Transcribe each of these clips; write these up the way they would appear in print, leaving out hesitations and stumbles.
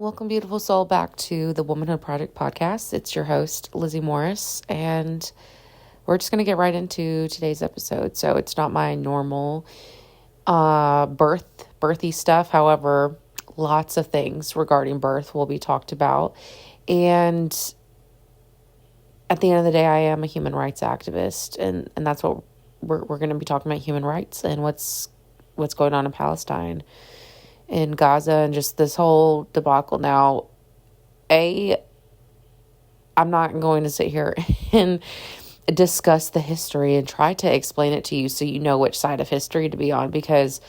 Welcome, beautiful soul, back to the Wombanhood Project podcast. It's your host, Lizzie Morris, and we're just going to get right into today's episode. So it's not my normal birthy stuff. However, lots of things regarding birth will be talked about. And at the end of the day, I am a human rights activist, and that's what we're going to be talking about: human rights and what's going on in Palestine, in Gaza, and just this whole debacle. Now, I'm not going to sit here and discuss the history and try to explain it to you so you know which side of history to be on, because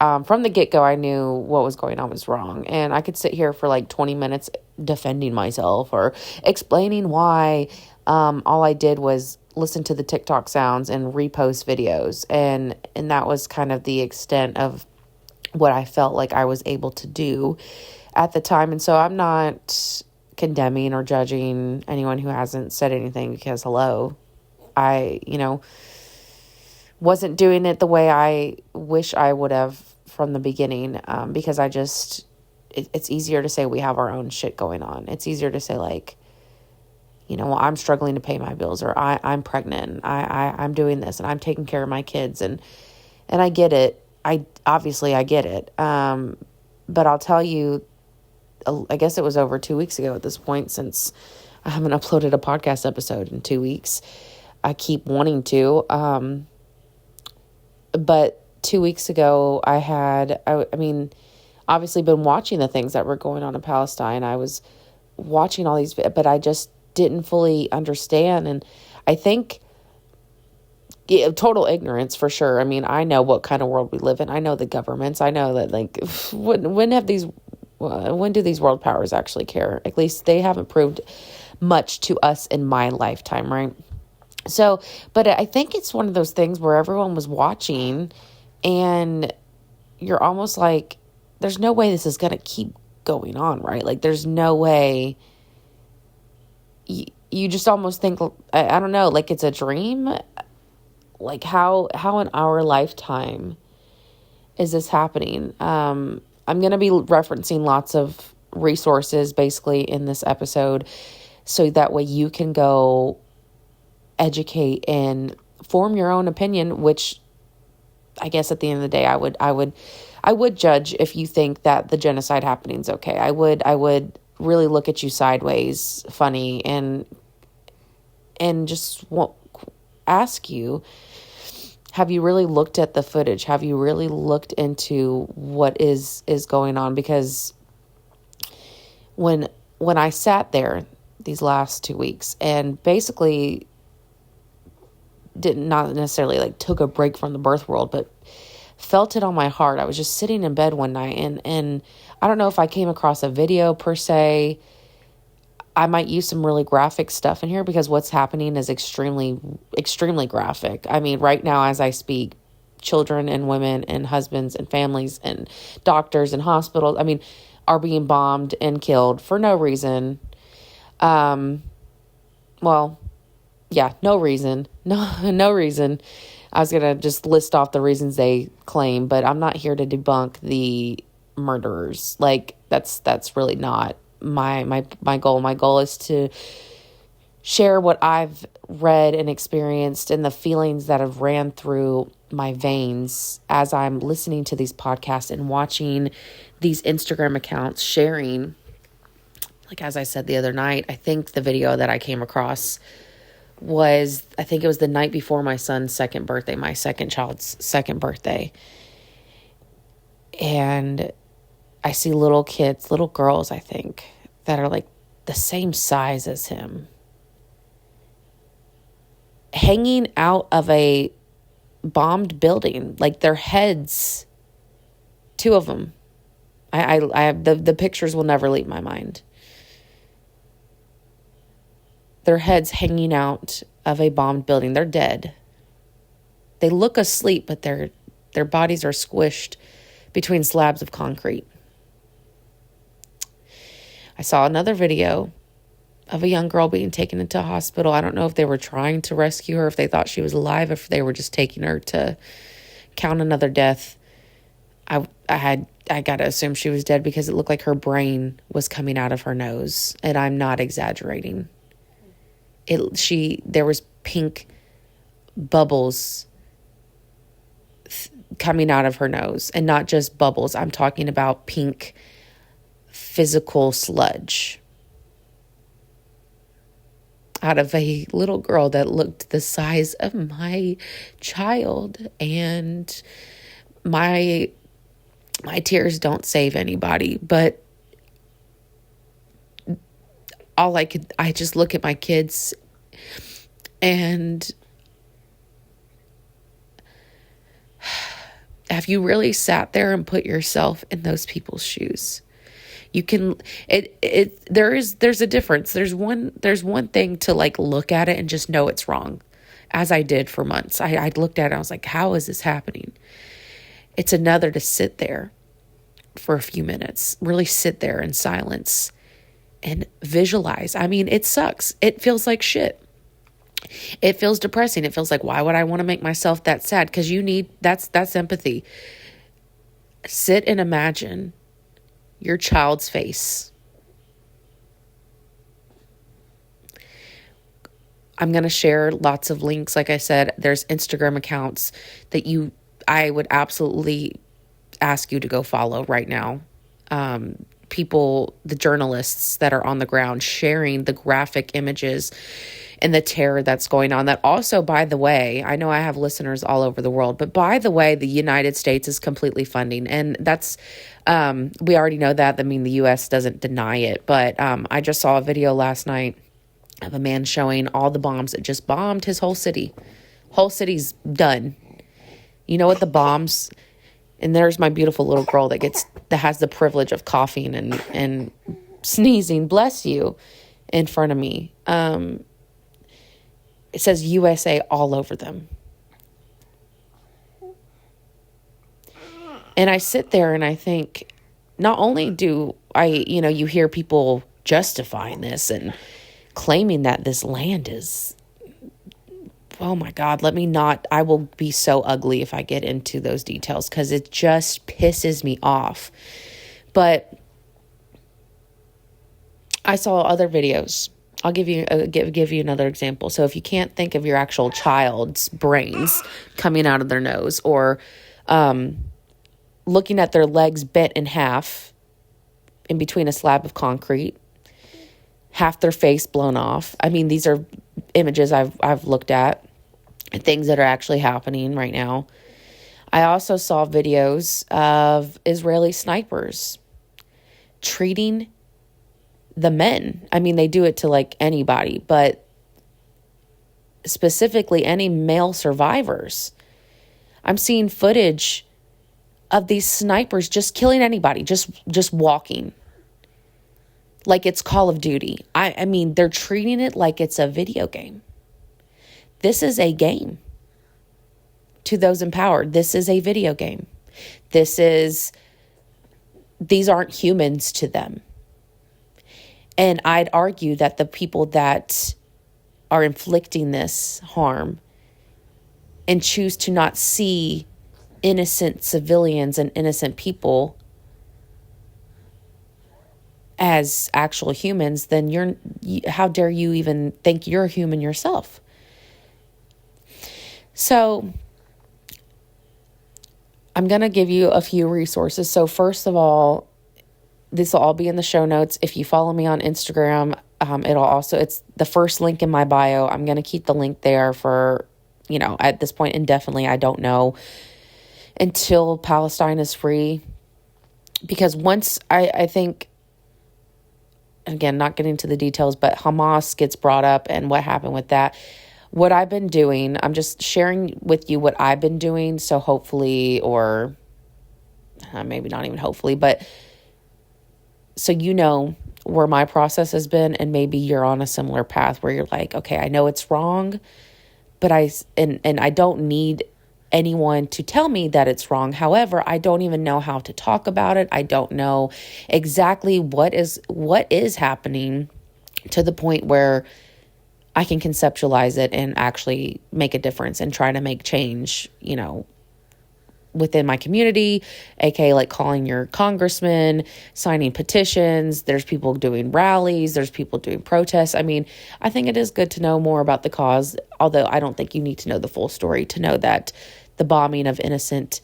from the get-go, I knew what was going on was wrong. And I could sit here for like 20 minutes defending myself or explaining why. All I did was listen to the TikTok sounds and repost videos. And that was kind of the extent of what I felt like I was able to do at the time. And so I'm not condemning or judging anyone who hasn't said anything, because hello, I, wasn't doing it the way I wish I would have from the beginning, because it's easier to say we have our own shit going on. It's easier to say like, well, I'm struggling to pay my bills, or I'm pregnant, I'm doing this, and I'm taking care of my kids, and I get it. I get it. But I'll tell you, I guess it was over 2 weeks ago at this point, since I haven't uploaded a podcast episode in 2 weeks. I keep wanting to. But 2 weeks ago, I obviously been watching the things that were going on in Palestine. I was watching all these, but I just didn't fully understand. And I think total ignorance for sure. I know what kind of world we live in. I know the governments. I know that when do these world powers actually care? At least they haven't proved much to us in my lifetime, right? So, but I think it's one of those things where everyone was watching and you're almost like, there's no way this is going to keep going on, right? Like, there's no way. You just almost think, I don't know, like it's a dream. Like how in our lifetime is this happening? I'm going to be referencing lots of resources basically in this episode, so that way you can go educate and form your own opinion, which I guess at the end of the day, I would judge if you think that the genocide happening is okay. I would really look at you sideways, funny, and just ask you, have you really looked at the footage? Have you really looked into what is going on? Because when I sat there these last 2 weeks and basically not necessarily like took a break from the birth world, but felt it on my heart. I was just sitting in bed one night and I don't know if I came across a video per se. I might use some really graphic stuff in here because what's happening is extremely, extremely graphic. Right now as I speak, children and women and husbands and families and doctors and hospitals, are being bombed and killed for no reason. No reason. No reason. I was going to just list off the reasons they claim, but I'm not here to debunk the murderers. Like, that's really not my goal. My goal is to share what I've read and experienced and the feelings that have ran through my veins as I'm listening to these podcasts and watching these Instagram accounts sharing. Like, as I said the other night, I think the video that I came across it was the night before my son's second birthday, my second child's second birthday. And I see little kids, little girls, I think, that are like the same size as him, hanging out of a bombed building, like their heads, two of them. I have the pictures will never leave my mind. Their heads hanging out of a bombed building. They're dead. They look asleep, but their bodies are squished between slabs of concrete. I saw another video of a young girl being taken into a hospital. I don't know if they were trying to rescue her, if they thought she was alive, if they were just taking her to count another death. I I gotta assume she was dead because it looked like her brain was coming out of her nose, and I'm not exaggerating. There was pink bubbles coming out of her nose, and not just bubbles. I'm talking about pink physical sludge out of a little girl that looked the size of my child. And my tears don't save anybody, but I just look at my kids, and have you really sat there and put yourself in those people's shoes? You can, there's a difference. There's one thing to like look at it and just know it's wrong, as I did for months. I looked at it, I was like, how is this happening? It's another to sit there for a few minutes, really sit there in silence and visualize. I mean, it sucks. It feels like shit. It feels depressing. It feels like, why would I want to make myself that sad? Because that's empathy. Sit and imagine your child's face. I'm going to share lots of links. Like I said, there's Instagram accounts that I would absolutely ask you to go follow right now. People, the journalists that are on the ground sharing the graphic images and the terror that's going on. That also, by the way, I know I have listeners all over the world, but by the way, the United States is completely funding. And that's, we already know that. I mean, the U.S. doesn't deny it, but I just saw a video last night of a man showing all the bombs that just bombed his whole city. Whole city's done. You know what the bombs... And there's my beautiful little girl that has the privilege of coughing and sneezing, bless you, in front of me. It says USA all over them. And I sit there and I think, not only do you hear people justifying this and claiming that this land is, oh my God, I will be so ugly if I get into those details because it just pisses me off. But I saw other videos. I'll give you another example. So if you can't think of your actual child's brains coming out of their nose, or looking at their legs bent in half in between a slab of concrete, half their face blown off. I mean, these are images I've looked at, things that are actually happening right now. I also saw videos of Israeli snipers treating the men. I mean, they do it to like anybody, but specifically any male survivors. I'm seeing footage of these snipers just killing anybody, just walking. Like it's Call of Duty. I mean, they're treating it like it's a video game. This is a game. To those in power, this is a video game. These aren't humans to them. And I'd argue that the people that are inflicting this harm and choose to not see innocent civilians and innocent people as actual humans, then how dare you even think you're human yourself? So I'm going to give you a few resources. So first of all, this will all be in the show notes. If you follow me on Instagram, it's the first link in my bio. I'm going to keep the link there for, at this point indefinitely. I don't know, until Palestine is free. Because once I think, again, not getting to the details, but Hamas gets brought up and what happened with that. What I've been doing, I'm just sharing with you what I've been doing. So hopefully, or maybe not even hopefully, but so where my process has been, and maybe you're on a similar path where you're like, okay, I know it's wrong, but I don't need anyone to tell me that it's wrong. However, I don't even know how to talk about it. I don't know exactly what is happening to the point where I can conceptualize it and actually make a difference and try to make change, within my community, aka like calling your congressman, signing petitions. There's people doing rallies. There's people doing protests. I mean, I think it is good to know more about the cause, although I don't think you need to know the full story to know that the bombing of innocent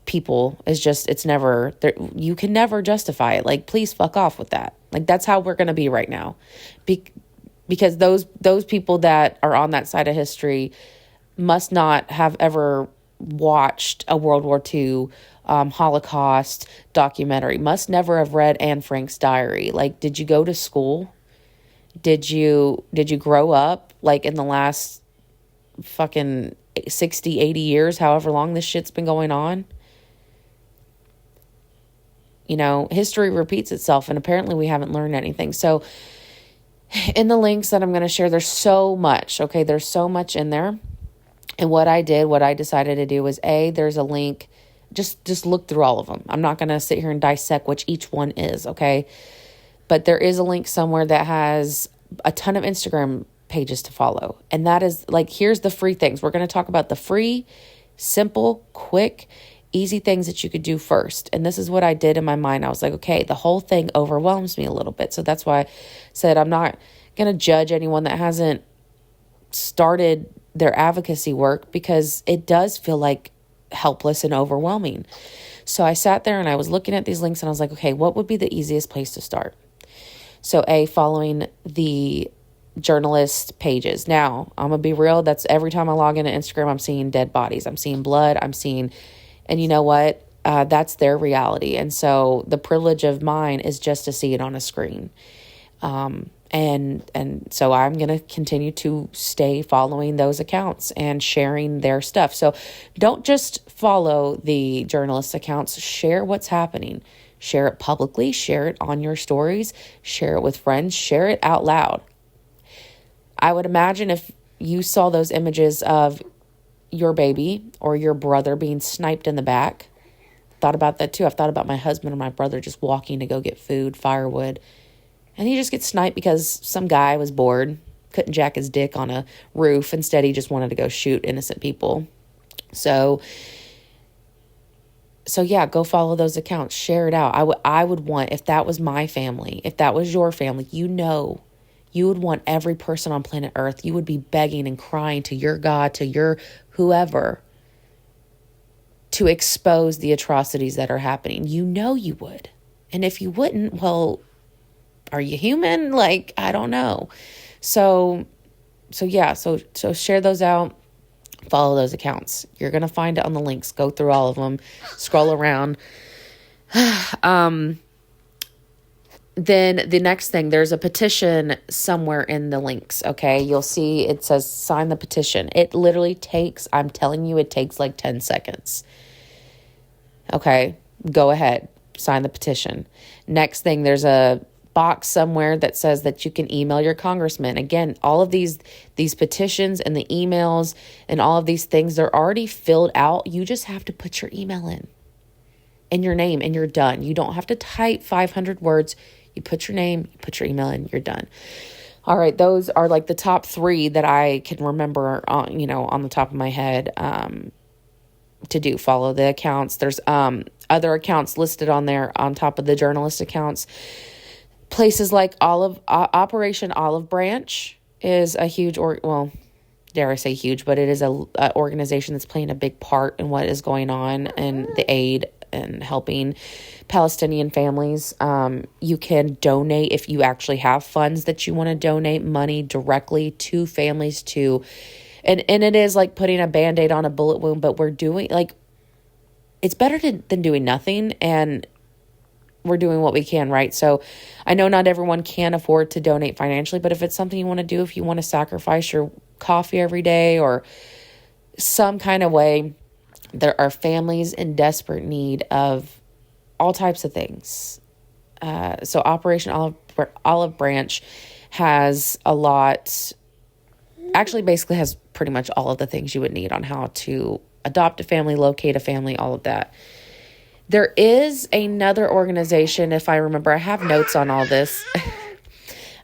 people is just, it's never, there, you can never justify it. Like, please fuck off with that. Like, that's how we're going to be right now. Because those people that are on that side of history must not have ever watched a World War II Holocaust documentary, must never have read Anne Frank's diary. Like, did you go to school? Did you grow up like in the last fucking 60, 80 years, however long this shit's been going on? You know, history repeats itself, and apparently we haven't learned anything. So in the links that I'm going to share, there's so much, okay? There's so much in there. And what I decided to do was, there's a link. Just look through all of them. I'm not going to sit here and dissect which each one is, okay? But there is a link somewhere that has a ton of Instagram pages to follow. And that is, like, here's the free things. We're going to talk about the free, simple, quick, easy things that you could do first. And this is what I did in my mind. I was like, okay, the whole thing overwhelms me a little bit. So that's why I said I'm not going to judge anyone that hasn't started their advocacy work, because it does feel like helpless and overwhelming. So I sat there and I was looking at these links and I was like, okay, what would be the easiest place to start? So following the journalist pages. Now, I'm going to be real. That's every time I log into Instagram, I'm seeing dead bodies. I'm seeing blood. And you know what? That's their reality. And so the privilege of mine is just to see it on a screen. And so I'm going to continue to stay following those accounts and sharing their stuff. So don't just follow the journalists' accounts. Share what's happening. Share it publicly. Share it on your stories. Share it with friends. Share it out loud. I would imagine if you saw those images of your baby or your brother being sniped in the back, thought about that too. I've thought about my husband or my brother just walking to go get food, firewood, and he just gets sniped because some guy was bored, couldn't jack his dick on a roof. Instead, he just wanted to go shoot innocent people. So yeah, go follow those accounts. Share it out. I would want, if that was my family, if that was your family, you would want every person on planet Earth, you would be begging and crying to your God, to your whoever, to expose the atrocities that are happening. You know you would. And if you wouldn't, well, are you human? Like, I don't know. So yeah, so share those out, follow those accounts. You're going to find it on the links. Go through all of them, scroll around. Then the next thing, there's a petition somewhere in the links, okay? You'll see it says sign the petition. It literally takes, I'm telling you, it takes like 10 seconds. Okay, go ahead, sign the petition. Next thing, there's a box somewhere that says that you can email your congressman. Again, all of these petitions and the emails and all of these things, they're already filled out. You just have to put your email in and your name and you're done. You don't have to type 500 words. You put your name, you put your email in, you're done. All right, those are like the top 3 that I can remember on the top of my head to do. Follow the accounts. There's other accounts listed on there on top of the journalist accounts. Places like Operation Olive Branch is a huge, dare I say huge, but it is a organization that's playing a big part in what is going on and the aid and helping Palestinian families. You can donate if you actually have funds that you want to donate money directly to families and it is like putting a Band-Aid on a bullet wound, but we're doing it's better than doing nothing, and we're doing what we can, right? So I know not everyone can afford to donate financially, but if it's something you want to do, if you want to sacrifice your coffee every day or some kind of way, there are families in desperate need of all types of things. So Operation Olive Branch has a lot, actually basically has pretty much all of the things you would need on how to adopt a family, locate a family, all of that. There is another organization, if I remember, I have notes on all this,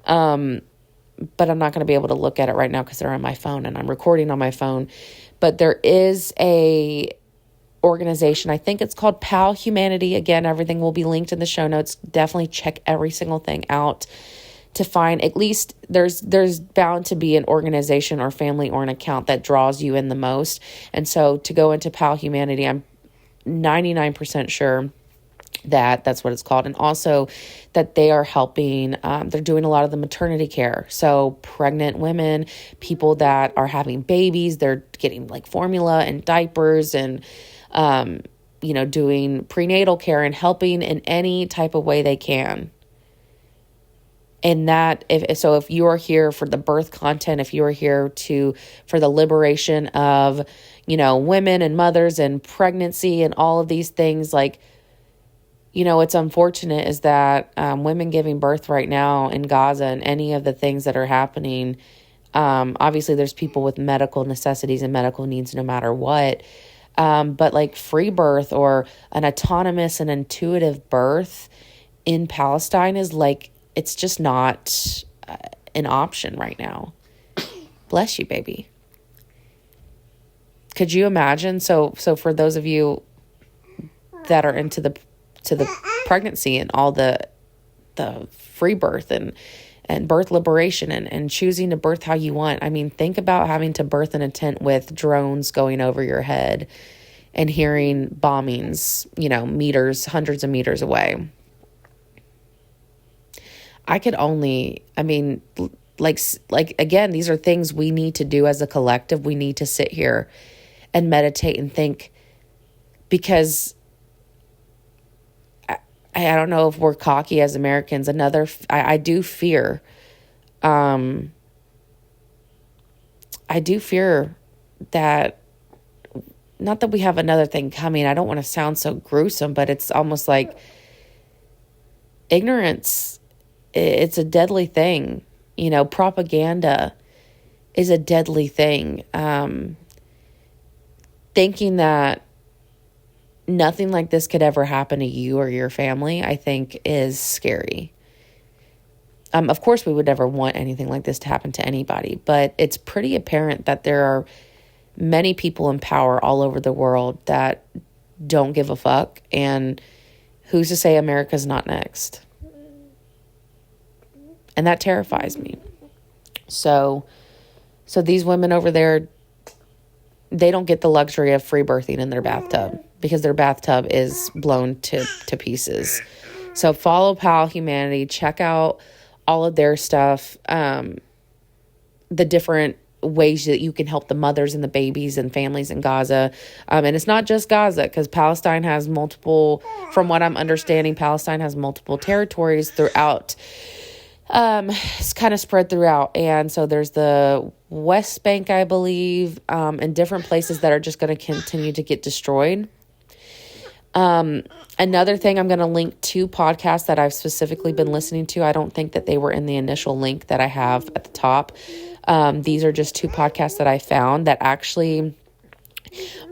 but I'm not going to be able to look at it right now because they're on my phone and I'm recording on my phone. But there is a organization. I think it's called PAL Humanity. Again, everything will be linked in the show notes. Definitely check every single thing out to find, at least there's bound to be an organization or family or an account that draws you in the most. And so to go into PAL Humanity, I'm 99% sure that that's what it's called. And also that they are helping, they're doing a lot of the maternity care. So pregnant women, people that are having babies, they're getting like formula and diapers and, doing prenatal care and helping in any type of way they can. And that, if you are here for the birth content, if you are here for the liberation of, women and mothers and pregnancy and all of these things, like, what's unfortunate is that women giving birth right now in Gaza and any of the things that are happening, obviously there's people with medical necessities and medical needs no matter what. But like free birth or an autonomous and intuitive birth in Palestine is like, it's just not an option right now. Bless you, baby. Could you imagine? So for those of you that are into the pregnancy and all the free birth and birth liberation and choosing to birth how you want. I mean, think about having to birth in a tent with drones going over your head and hearing bombings, hundreds of meters away. Again, these are things we need to do as a collective. We need to sit here and meditate and think, because I don't know if we're cocky as Americans. I do fear, I do fear that, not that we have another thing coming. I don't want to sound so gruesome, but it's almost like ignorance. It's a deadly thing. Propaganda is a deadly thing. Thinking that nothing like this could ever happen to you or your family, I think is scary. Of course, we would never want anything like this to happen to anybody, but it's pretty apparent that there are many people in power all over the world that don't give a fuck, and who's to say America's not next? And that terrifies me. So these women over there, they don't get the luxury of free birthing in their bathtub because their bathtub is blown to pieces. So follow PAL Humanity, check out all of their stuff, the different ways that you can help the mothers and the babies and families in Gaza. And it's not just Gaza, because Palestine has multiple, from what I'm understanding, Palestine has multiple territories throughout. It's kind of spread throughout. And so there's the West Bank, I believe, and different places that are just going to continue to get destroyed. Another thing, I'm going to link 2 podcasts that I've specifically been listening to. I don't think that they were in the initial link that I have at the top. These are just 2 podcasts that I found that actually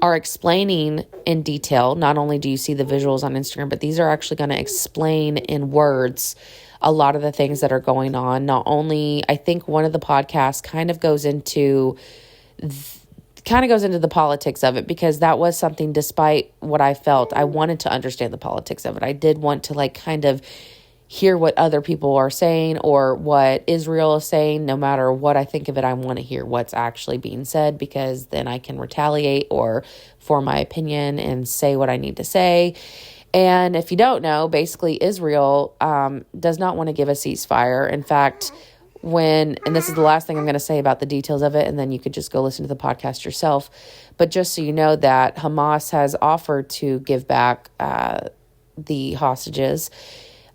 are explaining in detail. Not only do you see the visuals on Instagram, but these are actually going to explain in words a lot of the things that are going on. Not only, I think one of the podcasts kind of goes into the politics of it, because that was something, despite what I felt, I wanted to understand the politics of it. I did want to kind of hear what other people are saying or what Israel is saying. No matter what I think of it, I want to hear what's actually being said, because then I can retaliate or form my opinion and say what I need to say. And if you don't know, basically Israel does not want to give a ceasefire. In fact, and this is the last thing I'm going to say about the details of it, and then you could just go listen to the podcast yourself. But just so you know, that Hamas has offered to give back the hostages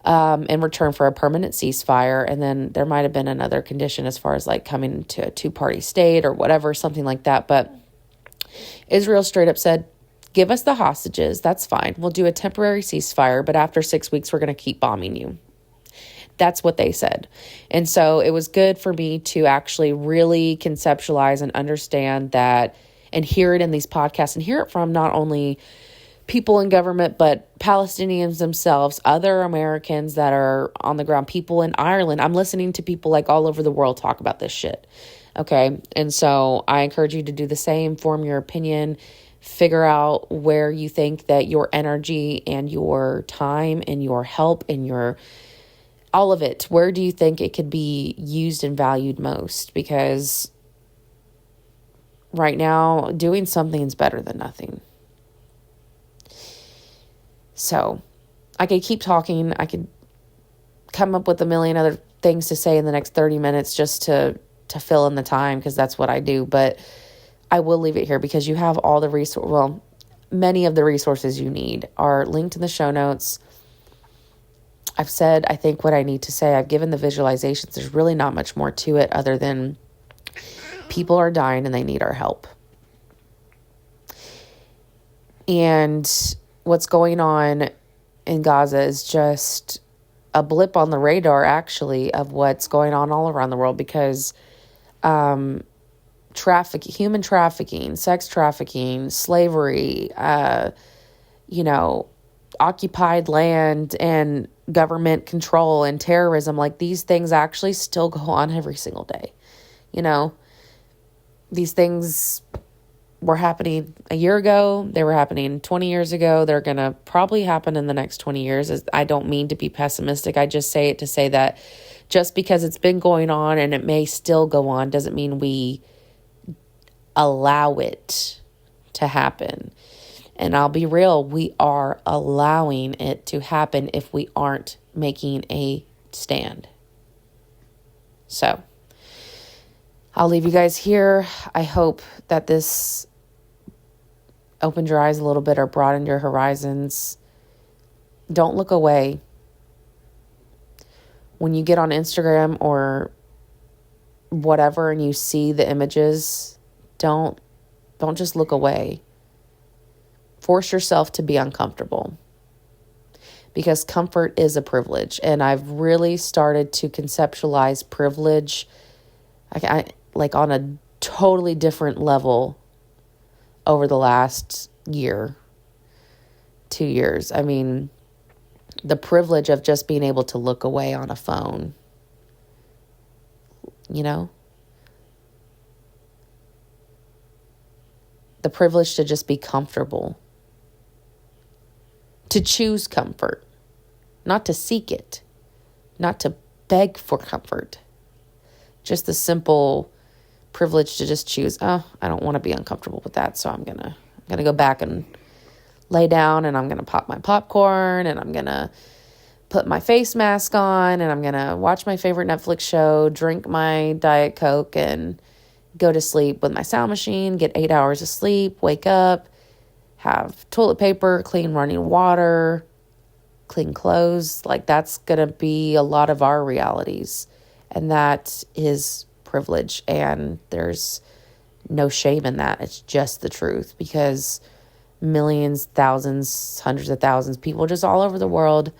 in return for a permanent ceasefire. And then there might have been another condition as far as coming to a 2-party state or whatever, something like that. But Israel straight up said, give us the hostages. That's fine. We'll do a temporary ceasefire, but after 6 weeks, we're going to keep bombing you. That's what they said. And so it was good for me to actually really conceptualize and understand that, and hear it in these podcasts, and hear it from not only people in government, but Palestinians themselves, other Americans that are on the ground, people in Ireland. I'm listening to people all over the world talk about this shit. Okay. And so I encourage you to do the same, form your opinion, figure out where you think that your energy and your time and your help and your all of it, where do you think it could be used and valued most? Because right now, doing something is better than nothing. So I could keep talking. I could come up with a million other things to say in the next 30 minutes just to fill in the time, because that's what I do. But I will leave it here because you have all the many of the resources you need are linked in the show notes. I've said, I think, what I need to say. I've given the visualizations. There's really not much more to it other than people are dying and they need our help. And what's going on in Gaza is just a blip on the radar, actually, of what's going on all around the world, because human trafficking, sex trafficking, slavery, occupied land and government control and terrorism, like these things actually still go on every single day. These things were happening a year ago. They were happening 20 years ago. They're going to probably happen in the next 20 years. I don't mean to be pessimistic. I just say it to say that just because it's been going on and it may still go on doesn't mean we allow it to happen. And I'll be real, we are allowing it to happen if we aren't making a stand. So I'll leave you guys here. I hope that this opened your eyes a little bit or broadened your horizons. Don't look away. When you get on Instagram or whatever and you see the images, don't just look away. Force yourself to be uncomfortable, because comfort is a privilege. And I've really started to conceptualize privilege like on a totally different level over the last year, 2 years. I mean, the privilege of just being able to look away on a phone, the privilege to just be comfortable. To choose comfort, not to seek it, not to beg for comfort. Just the simple privilege to just choose, I don't want to be uncomfortable with that, so I'm gonna go back and lay down, and I'm gonna pop my popcorn, and I'm gonna put my face mask on, and I'm gonna watch my favorite Netflix show, drink my Diet Coke, and go to sleep with my sound machine, get 8 hours of sleep, wake up, have toilet paper, clean running water, clean clothes. Like, that's going to be a lot of our realities. And that is privilege. And there's no shame in that. It's just the truth, because millions, thousands, hundreds of thousands, people just all over the world,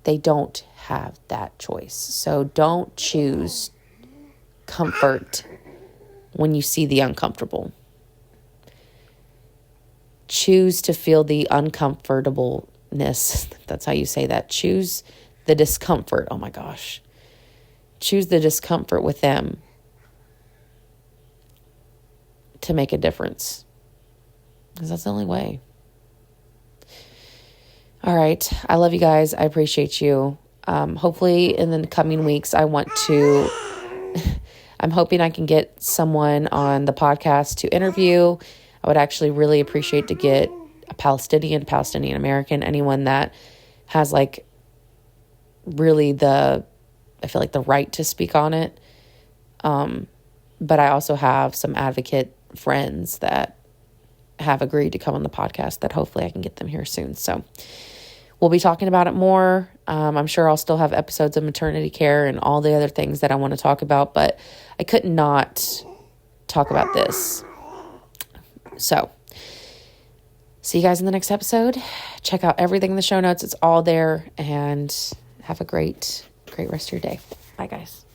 they don't have that choice. So don't choose comfort when you see the uncomfortable. Choose to feel the uncomfortableness. That's how you say that. Choose the discomfort. Oh my gosh. Choose the discomfort with them to make a difference, because that's the only way. All right. I love you guys. I appreciate you. Hopefully in the coming weeks, I'm hoping I can get someone on the podcast to interview. I would actually really appreciate to get a Palestinian American, anyone that has really the right to speak on it. But I also have some advocate friends that have agreed to come on the podcast that hopefully I can get them here soon. So we'll be talking about it more. I'm sure I'll still have episodes of maternity care and all the other things that I want to talk about, but I could not talk about this. So see you guys in the next episode. Check out everything in the show notes. It's all there, and have a great rest of your day. Bye, guys.